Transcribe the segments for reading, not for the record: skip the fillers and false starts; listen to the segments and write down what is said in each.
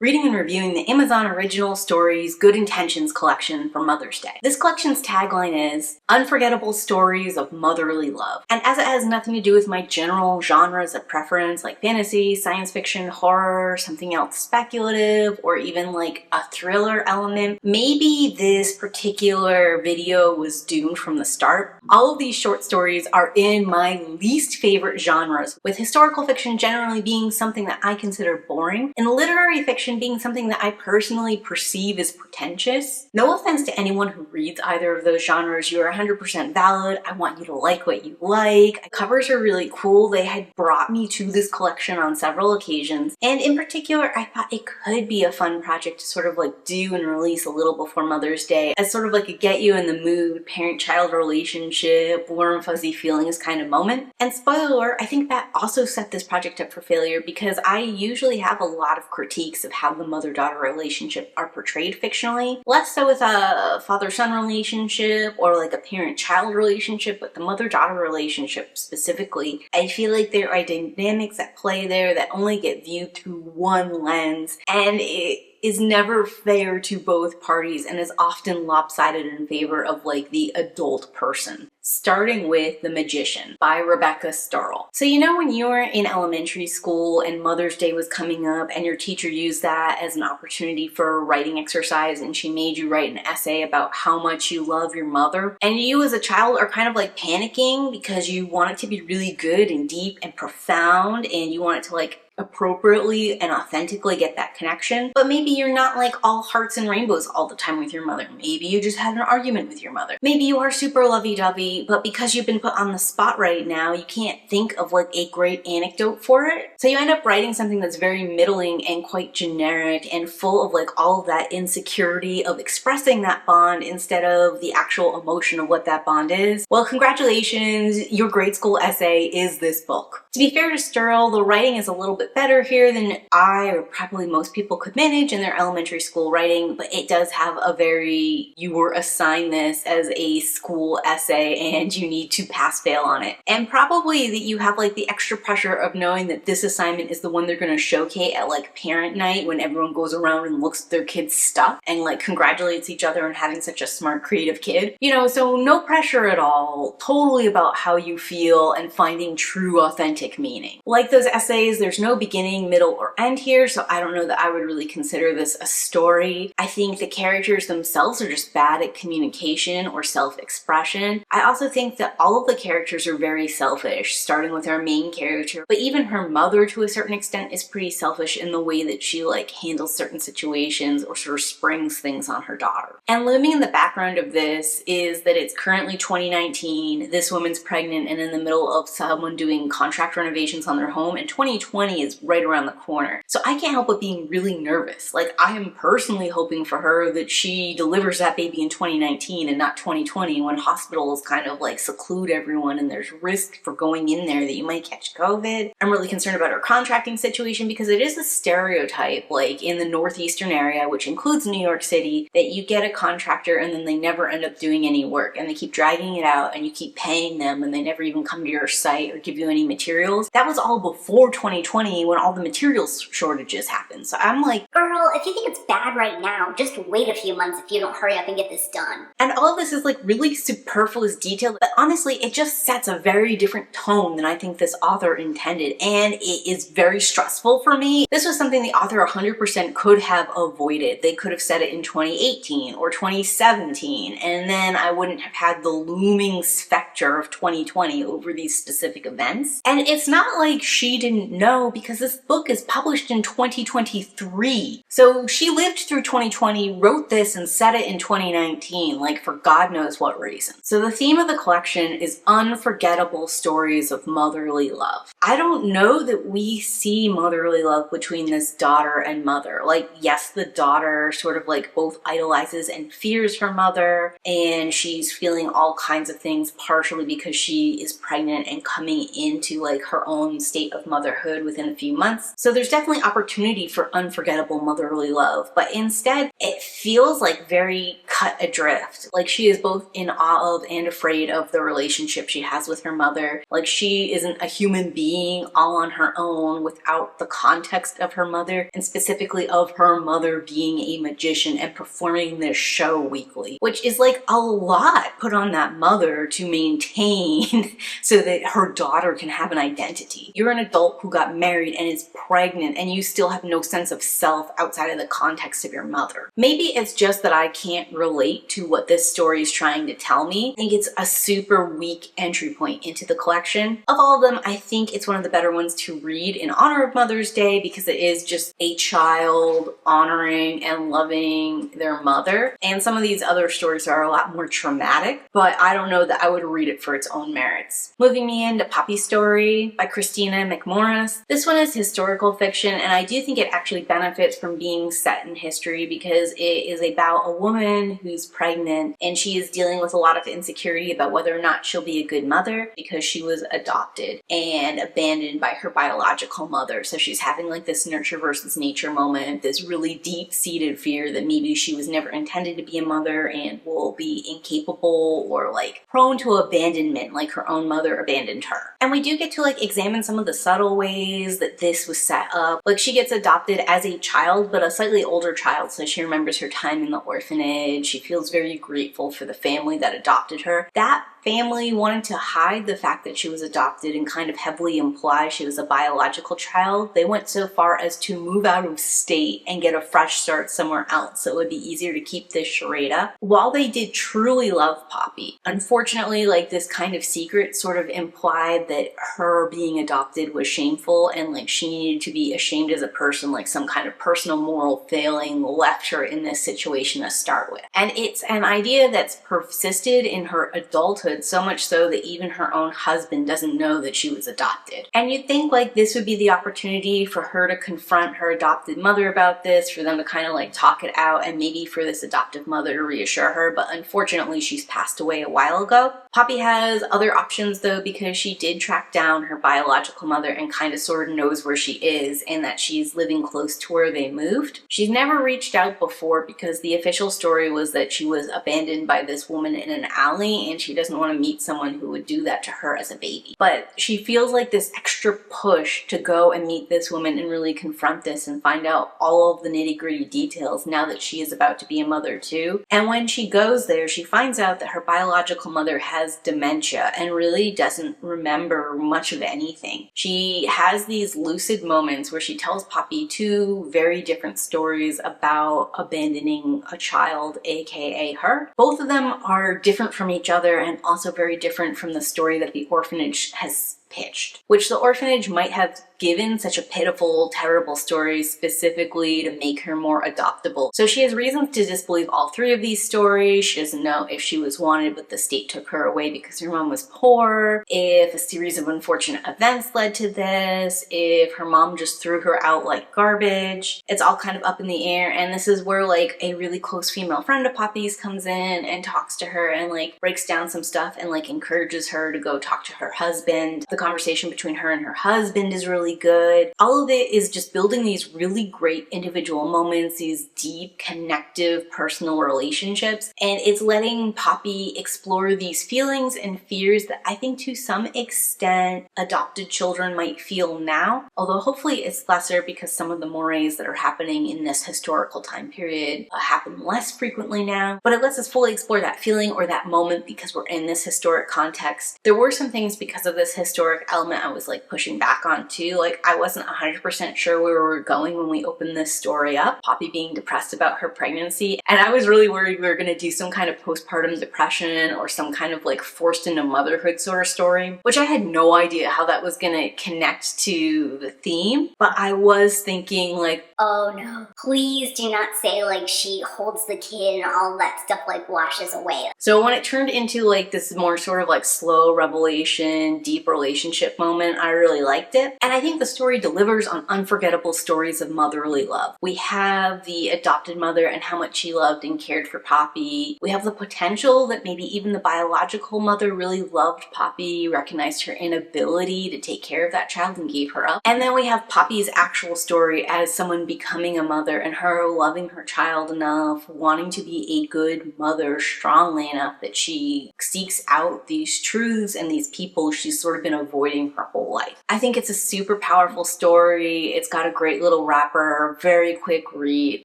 Reading and reviewing the Amazon Original Stories Good Intentions collection for Mother's Day. This collection's tagline is Unforgettable Stories of Motherly Love. And as it has nothing to do with my general genres of preference like fantasy, science fiction, horror, something else speculative, or even like a thriller element, maybe this particular video was doomed from the start. All of these short stories are in my least favorite genres, with historical fiction generally being something that I consider boring, and literary fiction being something that I personally perceive as pretentious. No offense to anyone who reads either of those genres, you are 100% valid. I want you to like what you like. The covers are really cool. They had brought me to this collection on several occasions, and in particular, I thought it could be a fun project to sort of like do and release a little before Mother's Day as sort of like a get you in the mood, parent-child relationship, warm fuzzy feelings kind of moment. And spoiler alert, I think that also set this project up for failure because I usually have a lot of critiques of how the mother-daughter relationship are portrayed fictionally. Less so with a father-son relationship or like a parent-child relationship, but the mother-daughter relationship specifically. I feel like there are dynamics at play there that only get viewed through one lens, and it is never fair to both parties and is often lopsided in favor of like the adult person. Starting with The Magician by Rebecca Serle. So you know when you were in elementary school and Mother's Day was coming up and your teacher used that as an opportunity for a writing exercise and she made you write an essay about how much you love your mother, and you as a child are kind of like panicking because you want it to be really good and deep and profound and you want it to like appropriately and authentically get that connection, but maybe you're not like all hearts and rainbows all the time with your mother. Maybe you just had an argument with your mother. Maybe you are super lovey-dovey, but because you've been put on the spot right now, you can't think of like a great anecdote for it. So you end up writing something that's very middling and quite generic and full of like all of that insecurity of expressing that bond instead of the actual emotion of what that bond is. Well, congratulations, your grade school essay is this book. To be fair to Serle, the writing is a little bit better here than I or probably most people could manage in their elementary school writing, but it does have a very, you were assigned this as a school essay and you need to pass fail on it. And probably that you have like the extra pressure of knowing that this assignment is the one they're going to showcase at like parent night when everyone goes around and looks at their kids' stuff and like congratulates each other on having such a smart, creative kid. You know, so no pressure at all, totally about how you feel and finding true, authentic meaning. Like those essays, there's no beginning, middle, or end here, so I don't know that I would really consider this a story. I think the characters themselves are just bad at communication or self-expression. I also think that all of the characters are very selfish, starting with our main character, but even her mother to a certain extent is pretty selfish in the way that she like handles certain situations or sort of springs things on her daughter. And looming in the background of this is that it's currently 2019, this woman's pregnant and in the middle of someone doing contract renovations on their home, and 2020 is right around the corner. So I can't help but being really nervous. Like I am personally hoping for her that she delivers that baby in 2019 and not 2020 when hospitals kind of like seclude everyone and there's risk for going in there that you might catch COVID. I'm really concerned about her contracting situation because it is a stereotype like in the northeastern area, which includes New York City, that you get a contractor and then they never end up doing any work and they keep dragging it out and you keep paying them and they never even come to your site or give you any materials. That was all before 2020 when all the materials shortages happened. So I'm like, girl, if you think it's bad right now, just wait a few months if you don't hurry up and get this done. And all of this is like really superfluous detail, but honestly, it just sets a very different tone than I think this author intended, and it is very stressful for me. This was something the author 100% could have avoided. They could have said it in 2018 or 2017, and then I wouldn't have had the looming specter of 2020 over these specific events. And it's not like she didn't know, because this book is published in 2023. So she lived through 2020, wrote this, and set it in 2019, like for God knows what reason. So the theme of the collection is unforgettable stories of motherly love. I don't know that we see motherly love between this daughter and mother. Like, yes, the daughter sort of like both idolizes and fears her mother, and she's feeling all kinds of things part partially because she is pregnant and coming into like her own state of motherhood within a few months. So there's definitely opportunity for unforgettable motherly love, but instead it feels like very cut adrift. Like she is both in awe of and afraid of the relationship she has with her mother. Like she isn't a human being all on her own without the context of her mother, and specifically of her mother being a magician and performing this show weekly, which is like a lot put on that mother to maintain so that her daughter can have an identity. You're an adult who got married and is pregnant and you still have no sense of self outside of the context of your mother. Maybe it's just that I can't relate to what this story is trying to tell me. I think it's a super weak entry point into the collection. Of all of them, I think it's one of the better ones to read in honor of Mother's Day because it is just a child honoring and loving their mother. And some of these other stories are a lot more traumatic, but I don't know that I would read it for its own merits. Moving me into Poppy Story by Kristina McMorris. This one is historical fiction, and I do think it actually benefits from being set in history because it is about a woman who's pregnant and she is dealing with a lot of insecurity about whether or not she'll be a good mother because she was adopted and abandoned by her biological mother. So she's having like this nurture versus nature moment, this really deep-seated fear that maybe she was never intended to be a mother and will be incapable or like prone to abandonment like her own mother abandoned her. And we do get to like examine some of the subtle ways that this was set up. Like she gets adopted as a child, but a slightly older child, so she remembers her time in the orphanage. She feels very grateful for the family that adopted her. That family wanted to hide the fact that she was adopted and kind of heavily imply she was a biological child. They went so far as to move out of state and get a fresh start somewhere else so it would be easier to keep this charade up. While they did truly love Poppy, unfortunately, like this kind of secret sort of implied that her being adopted was shameful and like she needed to be ashamed as a person, like some kind of personal moral failing left her in this situation to start with. And it's an idea that's persisted in her adulthood, so much so that even her own husband doesn't know that she was adopted. And you'd think like this would be the opportunity for her to confront her adopted mother about this, for them to kind of like talk it out, and maybe for this adoptive mother to reassure her, but unfortunately she's passed away a while ago. Poppy has other options though, because she did track down her biological mother and kind of sort of knows where she is and that she's living close to where they moved. She's never reached out before because the official story was that she was abandoned by this woman in an alley and she doesn't want to meet someone who would do that to her as a baby. But she feels like this extra push to go and meet this woman and really confront this and find out all of the nitty-gritty details now that she is about to be a mother too. And when she goes there, she finds out that her biological mother has dementia and really doesn't remember much of anything. She has these lucid moments where she tells Poppy two very different stories about abandoning a child, aka her. Both of them are different from each other and also very different from the story that the orphanage has pitched, which the orphanage might have given such a pitiful, terrible story specifically to make her more adoptable. So she has reasons to disbelieve all three of these stories. She doesn't know if she was wanted but the state took her away because her mom was poor, if a series of unfortunate events led to this, if her mom just threw her out like garbage. It's all kind of up in the air, and this is where like a really close female friend of Poppy's comes in and talks to her and like breaks down some stuff and like encourages her to go talk to her husband. The conversation between her and her husband is really good. All of it is just building these really great individual moments, these deep, connective, personal relationships, and it's letting Poppy explore these feelings and fears that I think to some extent adopted children might feel now, although hopefully it's lesser because some of the mores that are happening in this historical time period happen less frequently now, but it lets us fully explore that feeling or that moment because we're in this historic context. There were some things because of this historic element I was like pushing back on too. Like I wasn't 100% sure where we were going when we opened this story up, Poppy being depressed about her pregnancy, and I was really worried we were going to do some kind of postpartum depression or some kind of like forced into motherhood sort of story, which I had no idea how that was going to connect to the theme, but I was thinking like, oh no, please do not say like she holds the kid and all that stuff like washes away. So when it turned into like this more sort of like slow revelation, deep relationship moment, I really liked it. And I think think the story delivers on unforgettable stories of motherly love. We have the adopted mother and how much she loved and cared for Poppy. We have the potential that maybe even the biological mother really loved Poppy, recognized her inability to take care of that child and gave her up. And then we have Poppy's actual story as someone becoming a mother and her loving her child enough, wanting to be a good mother strongly enough that she seeks out these truths and these people she's sort of been avoiding her whole life. I think it's a super powerful story. It's got a great little wrapper, very quick read.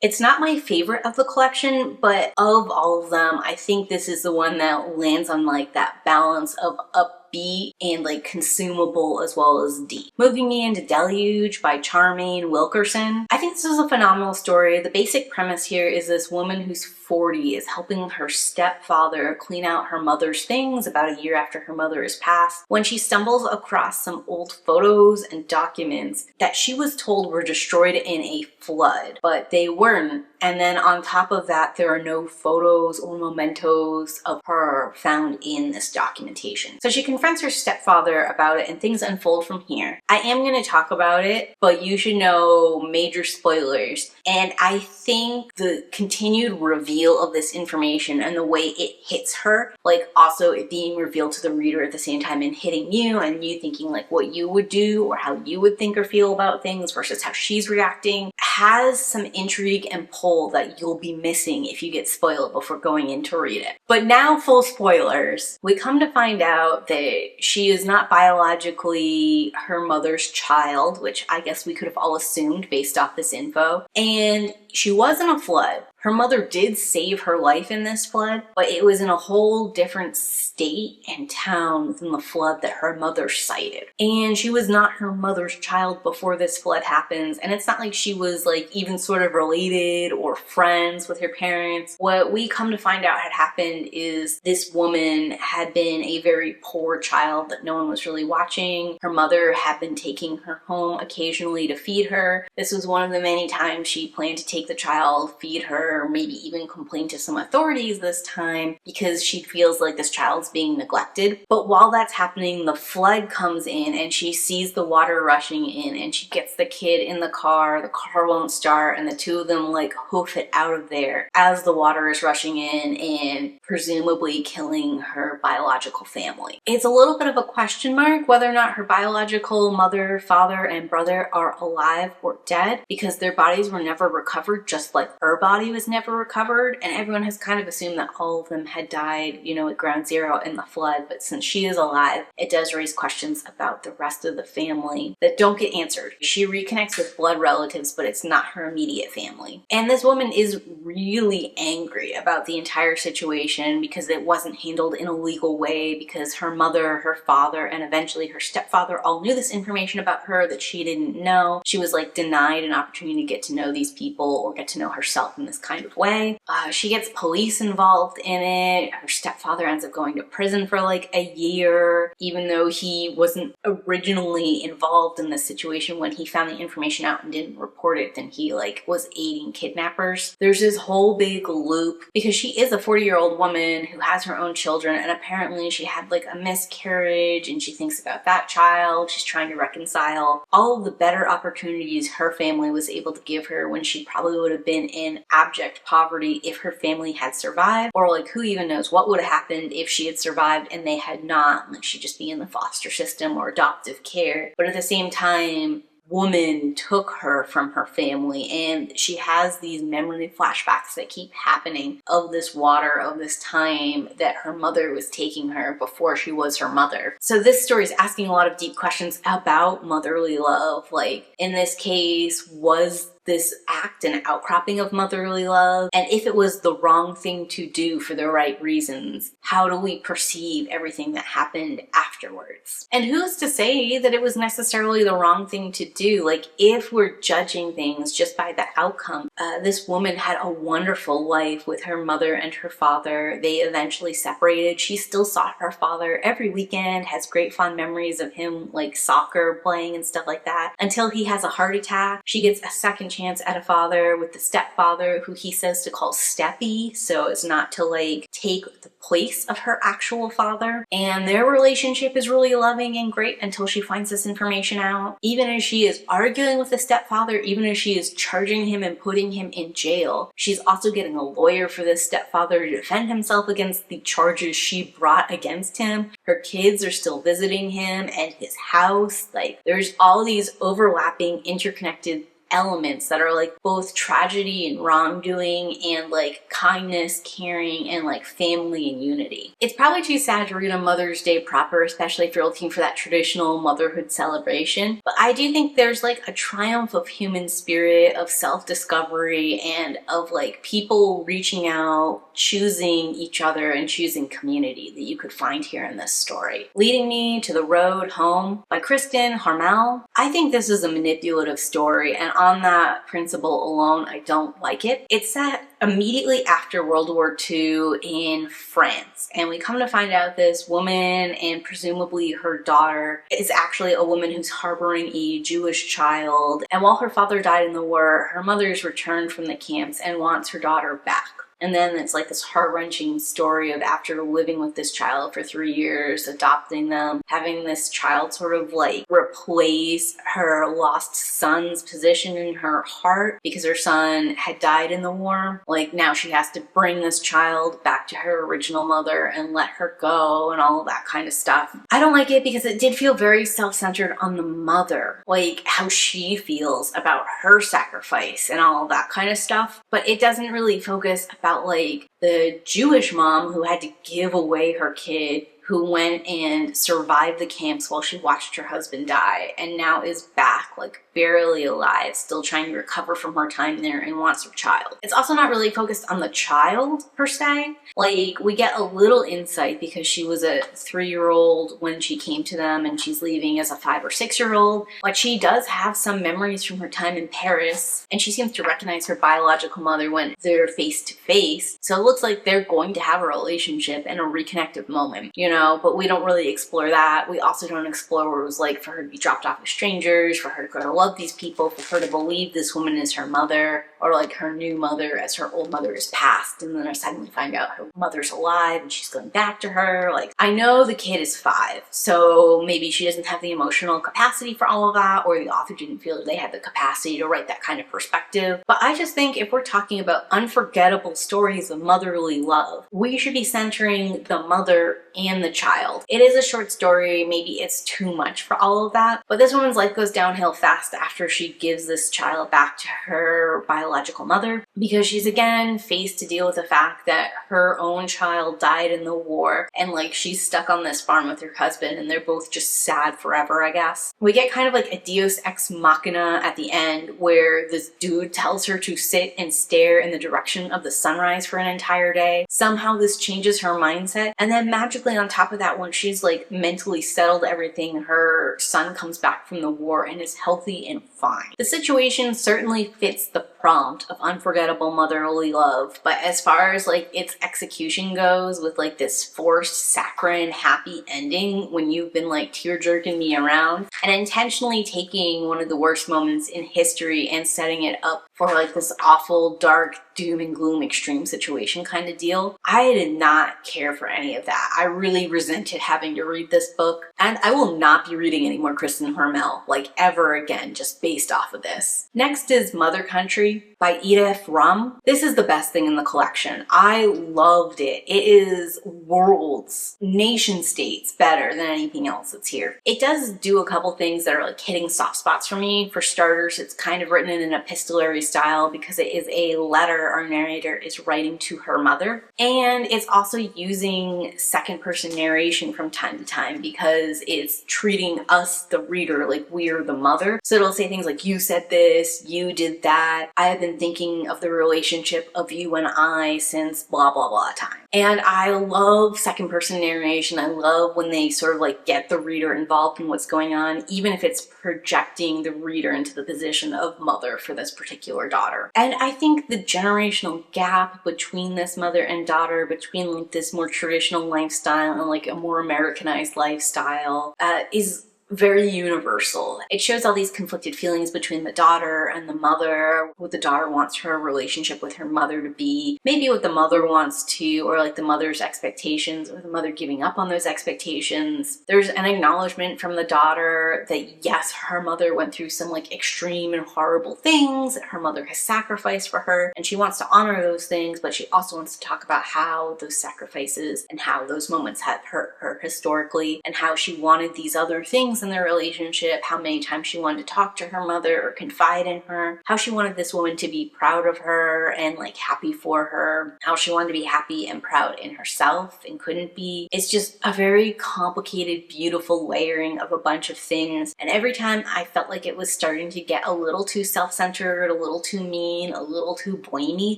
It's not my favorite of the collection, but of all of them, I think this is the one that lands on like that balance of upbeat and like consumable as well as deep. Moving me into Deluge by Charmaine Wilkerson. I think this is a phenomenal story. The basic premise here is this woman who's 40 is helping her stepfather clean out her mother's things about a year after her mother has passed when she stumbles across some old photos and documents that she was told were destroyed in a flood, but they weren't. And then on top of that, there are no photos or mementos of her found in this documentation. So she confronts her stepfather about it and things unfold from here. I am going to talk about it, but you should know major spoilers. And I think the continued reveal of this information and the way it hits her, like also it being revealed to the reader at the same time and hitting you and you thinking like what you would do or how you would think or feel about things versus how she's reacting, has some intrigue and pull that you'll be missing if you get spoiled before going in to read it. But now, full spoilers. We come to find out that she is not biologically her mother's child, which I guess we could have all assumed based off this info. And she was in a flood. Her mother did save her life in this flood, but it was in a whole different state and town than the flood that her mother sighted. And she was not her mother's child before this flood happens, and it's not like she was like even sort of related or friends with her parents. What we come to find out had happened is this woman had been a very poor child that no one was really watching. Her mother had been taking her home occasionally to feed her. This was one of the many times she planned to take the child, feed her, or maybe even complain to some authorities this time because she feels like this child's being neglected. But while that's happening, the flood comes in and she sees the water rushing in and she gets the kid in the car won't start, and the two of them like hoof it out of there as the water is rushing in and presumably killing her biological family. It's a little bit of a question mark whether or not her biological mother, father, and brother are alive or dead because their bodies were never recovered, just like her body was never recovered, and everyone has kind of assumed that all of them had died, you know, at ground zero in the flood. But since she is alive, it does raise questions about the rest of the family that don't get answered. She reconnects with blood relatives, but it's not her immediate family. And this woman is really angry about the entire situation because it wasn't handled in a legal way, because her mother, her father, and eventually her stepfather all knew this information about her that she didn't know. She was like denied an opportunity to get to know these people or get to know herself in this kind of way. She gets police involved in it. Her stepfather ends up going to prison for like a year, even though he wasn't originally involved in this situation. When he found the information out and didn't report it, then he like was aiding kidnappers. There's this whole big loop because she is a 40-year-old woman who has her own children, and apparently she had like a miscarriage and she thinks about that child. She's trying to reconcile all of the better opportunities her family was able to give her when she probably would have been in abject poverty if her family had survived, or like who even knows what would have happened if she had survived and they had not. Like she'd just be in the foster system or adoptive care. But at the same time, woman took her from her family, and she has these memory flashbacks that keep happening of this water, of this time that her mother was taking her before she was her mother. So this story is asking a lot of deep questions about motherly love. Like in this case, was this act an outcropping of motherly love? And if it was the wrong thing to do for the right reasons, how do we perceive everything that happened afterwards? And who's to say that it was necessarily the wrong thing to do? Like if we're judging things just by the outcome, this woman had a wonderful life with her mother and her father. They eventually separated. She still saw her father every weekend, has great fond memories of him like soccer playing and stuff like that, until he has a heart attack. She gets a second chance at a father with the stepfather, who he says to call Steppy, so as not to like take the place of her actual father. And their relationship is really loving and great until she finds this information out. Even as she is arguing with the stepfather, even as she is charging him and putting him in jail, she's also getting a lawyer for this stepfather to defend himself against the charges she brought against him. Her kids are still visiting him and his house. Like, there's all these overlapping, interconnected elements that are like both tragedy and wrongdoing and like kindness, caring, and like family and unity. It's probably too sad to read on Mother's Day proper, especially if you're looking for that traditional motherhood celebration, but I do think there's like a triumph of human spirit, of self-discovery, and of like people reaching out, choosing each other, and choosing community that you could find here in this story. Leading Me to the Road Home by Kristin, Harmel. I think this is a manipulative story, and on that principle alone, I don't like it. It's set immediately after World War II in France, and we come to find out this woman and presumably her daughter is actually a woman who's harboring a Jewish child, and while her father died in the war, her mother's returned from the camps and wants her daughter back. And then it's like this heart-wrenching story of after living with this child for 3 years, adopting them, having this child sort of like replace her lost son's position in her heart because her son had died in the war. Like, now she has to bring this child back to her original mother and let her go and all of that kind of stuff. I don't like it because it did feel very self-centered on the mother, like how she feels about her sacrifice and all of that kind of stuff. But it doesn't really focus about like the Jewish mom who had to give away her kid, who went and survived the camps while she watched her husband die and now is back, like barely alive, still trying to recover from her time there and wants her child. It's also not really focused on the child per se. Like, we get a little insight because she was a 3-year-old when she came to them and she's leaving as a 5 or 6-year-old. But she does have some memories from her time in Paris, and she seems to recognize her biological mother when they're face to face. So it looks like they're going to have a relationship and a reconnective moment, you know, but we don't really explore that. We also don't explore what it was like for her to be dropped off with strangers, for her to grow to love these people, for her to believe this woman is her mother, or like her new mother as her old mother is passed, and then I suddenly find out her mother's alive and she's going back to her. Like, I know the kid is 5, so maybe she doesn't have the emotional capacity for all of that, or the author didn't feel that they had the capacity to write that kind of perspective. But I just think if we're talking about unforgettable stories of motherly love, we should be centering the mother and the child. It is a short story, maybe it's too much for all of that, but this woman's life goes downhill fast after she gives this child back to her biological mother, because she's again faced to deal with the fact that her own child died in the war, and like she's stuck on this farm with her husband and they're both just sad forever, I guess. We get kind of like a deus ex machina at the end where this dude tells her to sit and stare in the direction of the sunrise for an entire day. Somehow this changes her mindset, and then magically on top of that, when she's like mentally settled everything, her son comes back from the war and is healthy and fine. The situation certainly fits the prompt of unforgettable motherly love, but as far as like its execution goes, with like this forced saccharine happy ending when you've been like tear jerking me around, and intentionally taking one of the worst moments in history and setting it up for like this awful dark doom and gloom extreme situation kind of deal, I did not care for any of that. I really resented having to read this book, and I will not be reading any more Kristin Harmel like ever again just based off of this. Next is Mother Country by Etaf. This is the best thing in the collection. I loved it. It is worlds, nation states better than anything else that's here. It does do a couple things that are like hitting soft spots for me. For starters, it's kind of written in an epistolary style because it is a letter our narrator is writing to her mother, and it's also using second person narration from time to time because it's treating us, the reader, like we're the mother. So it'll say things like, you said this, you did that, I have been thinking of the relationship of you and I since blah blah blah time. And I love second person narration. I love when they sort of like get the reader involved in what's going on, even if it's projecting the reader into the position of mother for this particular daughter. And I think the generational gap between this mother and daughter, between like this more traditional lifestyle and like a more Americanized lifestyle, is very universal. It shows all these conflicted feelings between the daughter and the mother, what the daughter wants her relationship with her mother to be, maybe what the mother wants to, or like the mother's expectations, or the mother giving up on those expectations. There's an acknowledgement from the daughter that yes, her mother went through some like extreme and horrible things that her mother has sacrificed for her, and she wants to honor those things, but she also wants to talk about how those sacrifices and how those moments have hurt her historically, and how she wanted these other things in their relationship, how many times she wanted to talk to her mother or confide in her, how she wanted this woman to be proud of her and like happy for her, how she wanted to be happy and proud in herself and couldn't be. It's just a very complicated, beautiful layering of a bunch of things, and every time I felt like it was starting to get a little too self-centered, a little too mean, a little too blamey,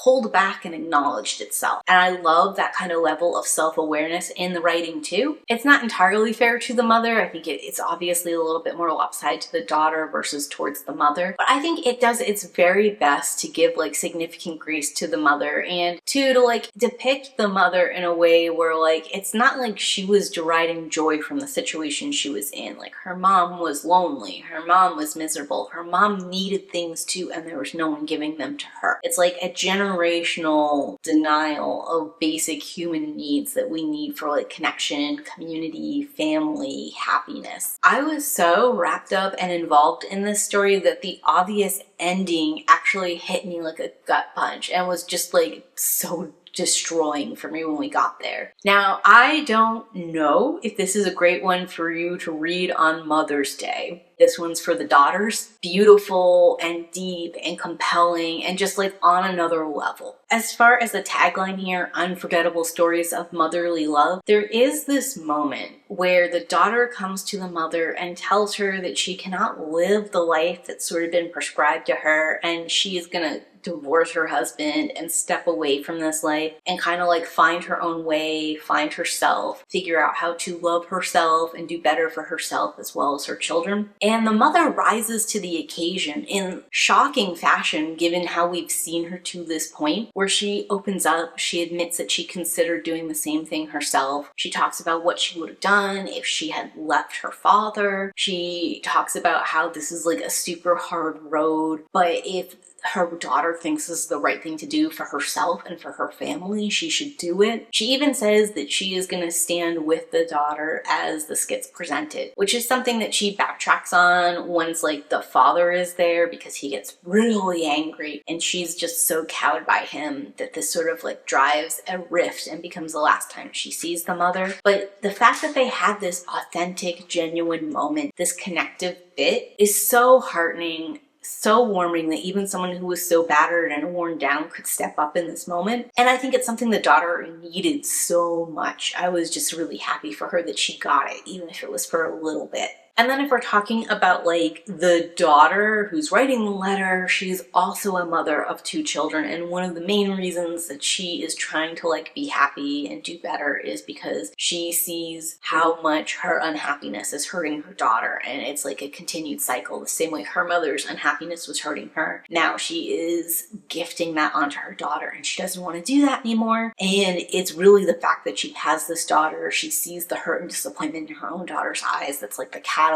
pulled back and acknowledged itself. And I love that kind of level of self-awareness in the writing too. It's not entirely fair to the mother. I think it's obviously a little bit more lopsided to the daughter versus towards the mother, but I think it does its very best to give like significant grace to the mother, and to like depict the mother in a way where like it's not like she was deriving joy from the situation she was in. Like her mom was lonely, her mom was miserable, her mom needed things too, and there was no one giving them to her. It's like a generational denial of basic human needs that we need for like connection, community, family, happiness. I was so wrapped up and involved in this story that the obvious ending actually hit me like a gut punch and was just like so destroying for me when we got there. Now, I don't know if this is a great one for you to read on Mother's Day. This one's for the daughters. Beautiful and deep and compelling and just like on another level. As far as the tagline here, Unforgettable Stories of Motherly Love, there is this moment where the daughter comes to the mother and tells her that she cannot live the life that's sort of been prescribed to her, and she is gonna divorce her husband and step away from this life and kind of like find her own way, find herself, figure out how to love herself and do better for herself as well as her children. And the mother rises to the occasion in shocking fashion given how we've seen her to this point, where she opens up, she admits that she considered doing the same thing herself. She talks about what she would have done if she had left her father. She talks about how this is like a super hard road, but if her daughter thinks this is the right thing to do for herself and for her family, she should do it. She even says that she is going to stand with the daughter as this gets presented, which is something that she backtracks on once like the father is there, because he gets really angry and she's just so cowed by him that this sort of like drives a rift and becomes the last time she sees the mother. But the fact that they had this authentic, genuine moment, this connective bit, is so heartening, so warming, that even someone who was so battered and worn down could step up in this moment. And I think it's something the daughter needed so much. I was just really happy for her that she got it, even if it was for a little bit. And then if we're talking about like the daughter who's writing the letter, she's also a mother of 2 children. And one of the main reasons that she is trying to like be happy and do better is because she sees how much her unhappiness is hurting her daughter. And it's like a continued cycle. The same way her mother's unhappiness was hurting her, now she is gifting that onto her daughter, and she doesn't want to do that anymore. And it's really the fact that she has this daughter, she sees the hurt and disappointment in her own daughter's eyes, that's like the catalyst.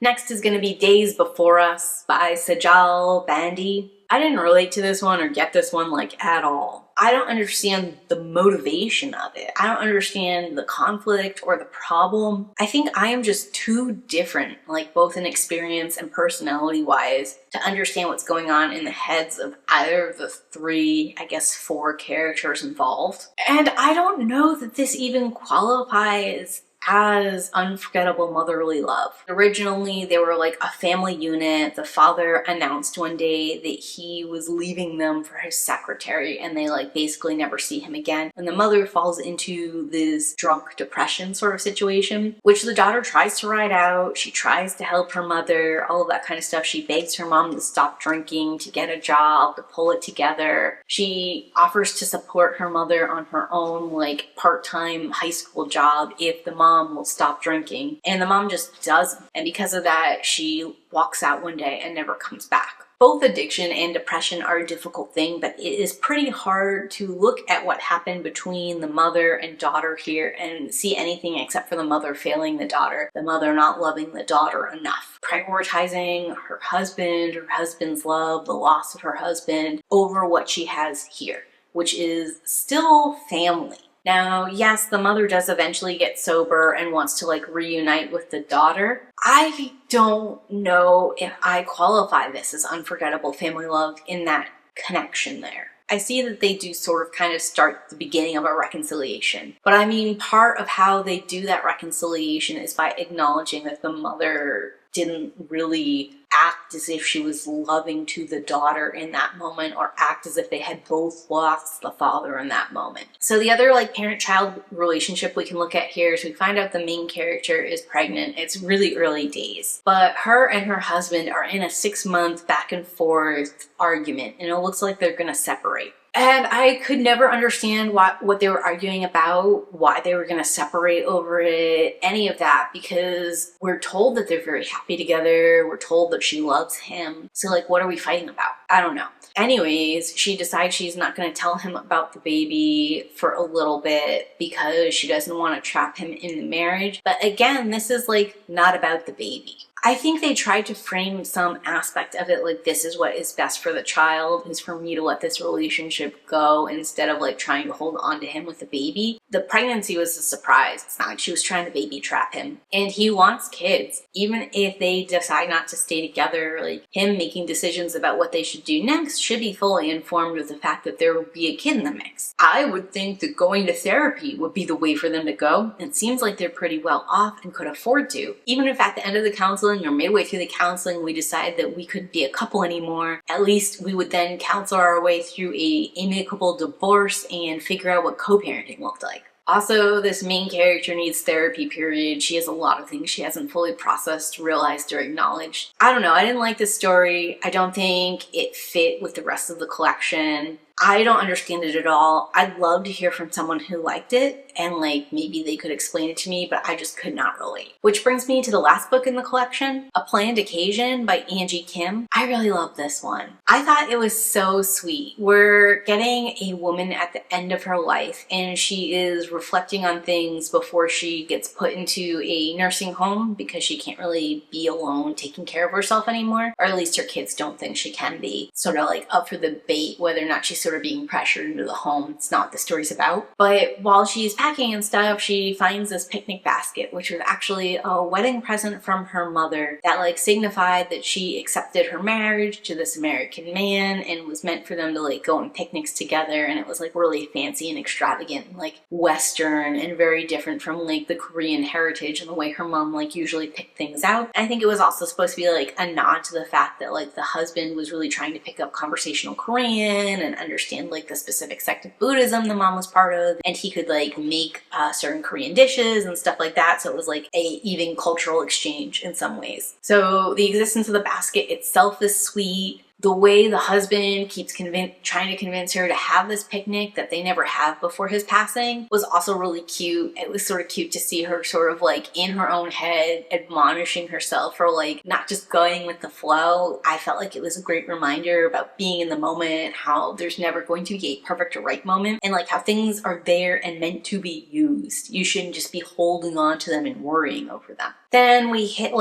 Next is going to be Days Before Us by Sejal, Bandani. I didn't relate to this one or get this one like at all. I don't understand the motivation of it. I don't understand the conflict or the problem. I think I am just too different, like both in experience and personality wise, to understand what's going on in the heads of either of the 3, I guess 4 characters involved. And I don't know that this even qualifies as unforgettable motherly love. Originally, they were like a family unit. The father announced one day that he was leaving them for his secretary, and they like basically never see him again. And the mother falls into this drunk depression sort of situation, which the daughter tries to ride out. She tries to help her mother, all of that kind of stuff. She begs her mom to stop drinking, to get a job, to pull it together. She offers to support her mother on her own like part-time high school job if the mom will stop drinking, and the mom just doesn't. And because of that, she walks out one day and never comes back. Both addiction and depression are a difficult thing, but it is pretty hard to look at what happened between the mother and daughter here and see anything except for the mother failing the daughter, the mother not loving the daughter enough, prioritizing her husband's love, the loss of her husband over what she has here, which is still family. Now, yes, the mother does eventually get sober and wants to reunite with the daughter. I don't know if I qualify this as unforgettable family love in that connection there. I see that they do sort of kind of start the beginning of a reconciliation. But I mean, part of how they do that reconciliation is by acknowledging that the mother didn't really act as if she was loving to the daughter in that moment, or act as if they had both lost the father in that moment. So the other parent-child relationship we can look at here is we find out the main character is pregnant. It's really early days, but her and her husband are in a 6-month back and forth argument, and it looks like they're gonna separate. And I could never understand what they were arguing about, why they were going to separate over it, any of that, because we're told that they're very happy together. We're told that she loves him. So what are we fighting about? I don't know. Anyways, she decides she's not going to tell him about the baby for a little bit because she doesn't want to trap him in the marriage. But again, this is not about the baby. I think they tried to frame some aspect of it this is what is best for the child, is for me to let this relationship go instead of trying to hold on to him with the baby. The pregnancy was a surprise. It's not like she was trying to baby trap him. And he wants kids. Even if they decide not to stay together, him making decisions about what they should do next should be fully informed of the fact that there will be a kid in the mix. I would think that going to therapy would be the way for them to go. It seems like they're pretty well off and could afford to. Even if at the end of the counseling or midway through the counseling we decide that we couldn't be a couple anymore, at least we would then counsel our way through a amicable divorce and figure out what co-parenting looked like. Also, this main character needs therapy, period. She has a lot of things she hasn't fully processed, realized, or acknowledged. I don't know, I didn't like this story. I don't think it fit with the rest of the collection. I don't understand it at all. I'd love to hear from someone who liked it, and maybe they could explain it to me, but I just could not relate. Which brings me to the last book in the collection, A Planned Occasion by Angie Kim. I really love this one. I thought it was so sweet. We're getting a woman at the end of her life, and she is reflecting on things before she gets put into a nursing home because she can't really be alone taking care of herself anymore, or at least her kids don't think she can be. Sort of up for the debate whether or not she's sort of being pressured into the home. It's not what the story's about. But while she's packing and stuff, she finds this picnic basket, which was actually a wedding present from her mother that signified that she accepted her marriage to this American man and was meant for them to go on picnics together. And it was really fancy and extravagant, Western, and very different from the Korean heritage and the way her mom usually picked things out. I think it was also supposed to be a nod to the fact that the husband was really trying to pick up conversational Korean and understand the specific sect of Buddhism the mom was part of, and he could make certain Korean dishes and stuff like that. So it was a even cultural exchange in some ways. So the existence of the basket itself is sweet. The way the husband keeps trying to convince her to have this picnic that they never have before his passing was also really cute. It was sort of cute to see her sort of in her own head admonishing herself for not just going with the flow. I felt like it was a great reminder about being in the moment, how there's never going to be a perfect or right moment, and how things are there and meant to be used. You shouldn't just be holding on to them and worrying over them. Then we hit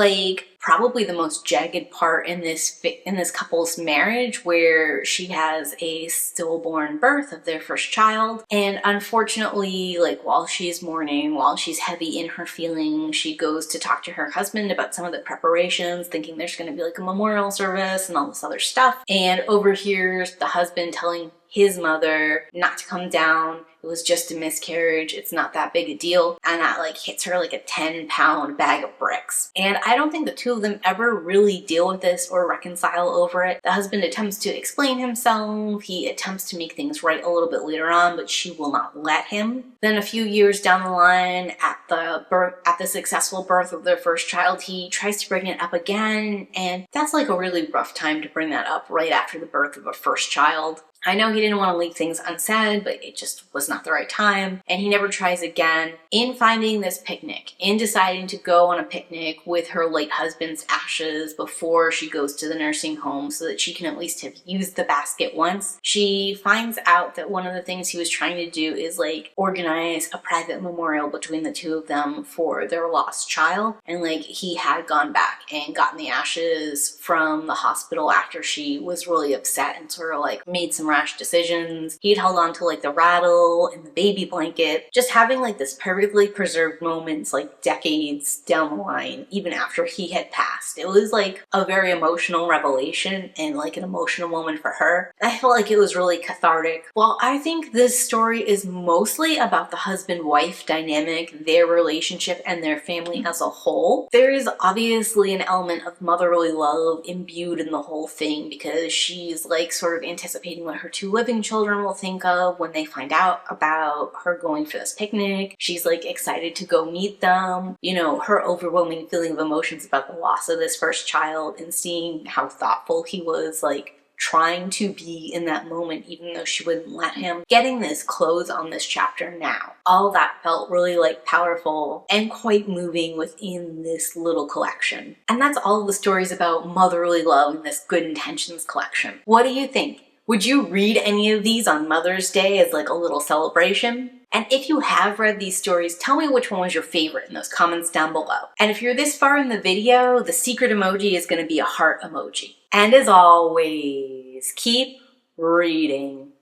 probably the most jagged part in this couple's marriage, where she has a stillborn birth of their first child, and unfortunately while she's mourning, while she's heavy in her feelings, she goes to talk to her husband about some of the preparations, thinking there's going to be a memorial service and all this other stuff, and overhears the husband telling his mother not to come down. It was just a miscarriage. It's not that big a deal. And that hits her like a 10-pound bag of bricks. And I don't think the two of them ever really deal with this or reconcile over it. The husband attempts to explain himself. He attempts to make things right a little bit later on, but she will not let him. Then a few years down the line, at the successful birth of their first child, he tries to bring it up again. And that's a really rough time to bring that up right after the birth of a first child. I know he didn't want to leave things unsaid, but it just was not the right time, and he never tries again. In finding this picnic, in deciding to go on a picnic with her late husband's ashes before she goes to the nursing home so that she can at least have used the basket once, she finds out that one of the things he was trying to do is like organize a private memorial between the two of them for their lost child. And like he had gone back and gotten the ashes from the hospital after she was really upset and sort of like made some rash decisions. He'd held on to like the rattle and the baby blanket, just having like this perfectly preserved moments like decades down the line, even after he had passed. It was like a very emotional revelation and like an emotional moment for her. I felt like it was really cathartic. While I think this story is mostly about the husband-wife dynamic, their relationship, and their family as a whole, there is obviously an element of motherly love imbued in the whole thing because she's like sort of anticipating what her two living children will think of when they find out about her going for this picnic. She's like excited to go meet them. You know, her overwhelming feeling of emotions about the loss of this first child and seeing how thoughtful he was, like trying to be in that moment even though she wouldn't let him. Getting this close on this chapter now. All that felt really like powerful and quite moving within this little collection. And that's all the stories about motherly love in this Good Intentions collection. What do you think? Would you read any of these on Mother's Day as like a little celebration? And if you have read these stories, tell me which one was your favorite in those comments down below. And if you're this far in the video, the secret emoji is going to be a heart emoji. And as always, keep reading.